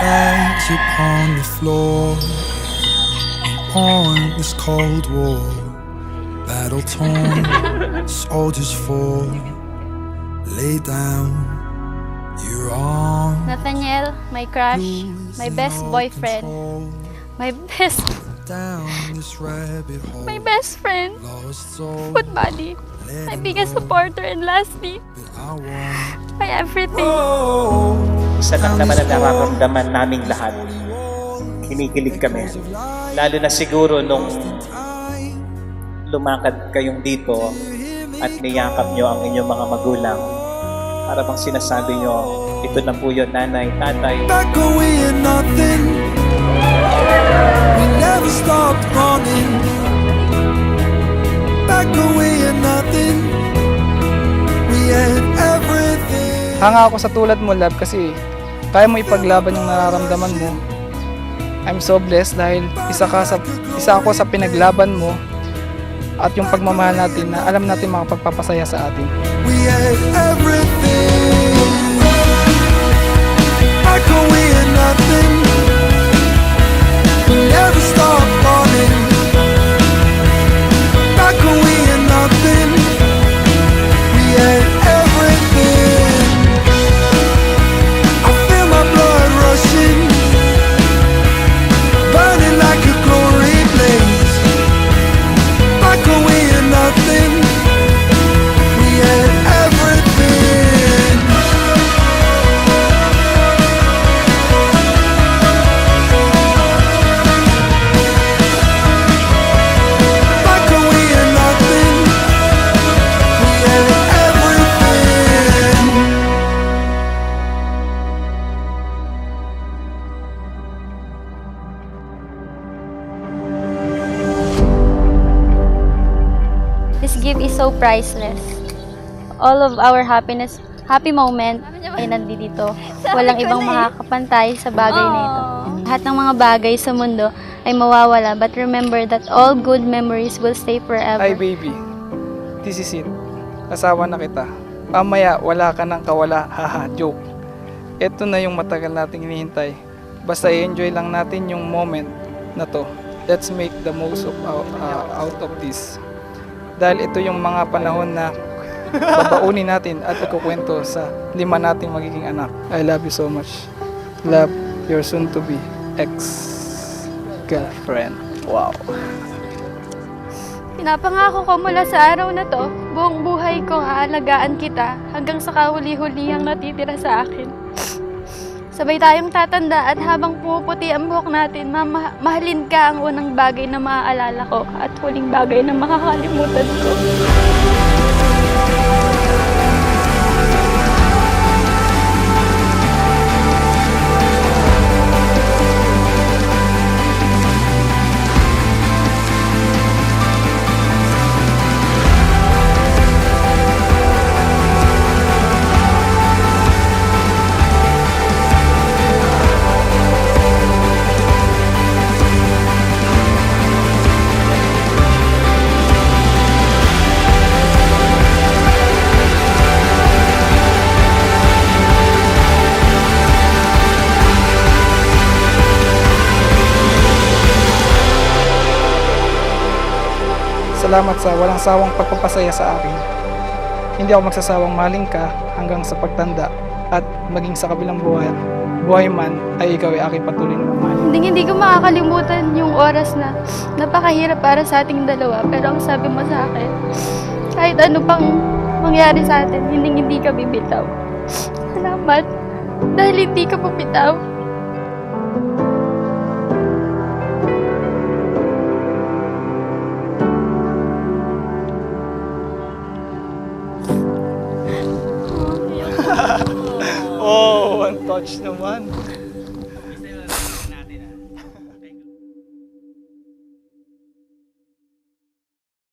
legs upon the floor on this cold war. Battle torn, soldiers fall. Lay down your arms. Nathaniel, my crush, my best boyfriend, my best friend, foot buddy, my biggest supporter, and lastly, my everything. Isa lang naman ang nararamdaman naming lahat. Kinikilig kami. Lalo na siguro nung lumakad kayong dito at niyakap nyo ang inyong mga magulang. Para bang sinasabi nyo, ito na po yun, nanay, tatay. Back away and nothing. We never stopped running. Back away and nothing. We had everything. Hanga ako sa tulad mo, love, kasi kaya mo ipaglaban yung nararamdaman mo. I'm so blessed dahil isa ako sa pinaglaban mo at yung pagmamahal natin na alam natin makapagpapasaya sa atin. We had everything. Back away and nothing. We never stopped running. Back away and nothing. We had everything. I feel my blood rushing, burning like a glory blaze. Back away and nothing. We had everything. Back away and nothing. We had everything. This gift is so priceless. All of our happy moment ay nandito. Walang ibang makakapantay sa bagay na ito. Lahat ng mga bagay sa mundo ay mawawala, but remember that all good memories will stay forever. Hi baby, this is it. Asawa na kita. Mamaya wala ka nang kawala, haha, joke. Ito na yung matagal nating hinihintay. Basta i-enjoy lang natin yung moment na to. Let's make the most out of this. Dahil ito yung mga panahon na babaunin natin at ikukwento sa 5 nating magiging anak. I love you so much. Love, your soon-to-be ex-girlfriend. Wow. Pinapangako ko mula sa araw na to, buong buhay kong aalagaan kita hanggang sa kahuli-hulihang natitira sa akin. Sabay tayong tatanda at habang pumuputi ang buhok natin, mahalin ka ang unang bagay na maaalala ko at huling bagay na makakalimutan ko. Salamat sa walang sawang pagpapasaya sa akin. Hindi ako magsasawang mahalin ka hanggang sa pagtanda at maging sa kabilang buhay man ay ikaw ay aking patuloy na mamahalin. Hindi ko makakalimutan yung oras na napakahirap para sa ating dalawa, pero ang sabi mo sa akin, kahit ano pang mangyari sa atin, hindi ka bibitaw. Salamat dahil hindi ka bumitaw. Oh, one touch naman.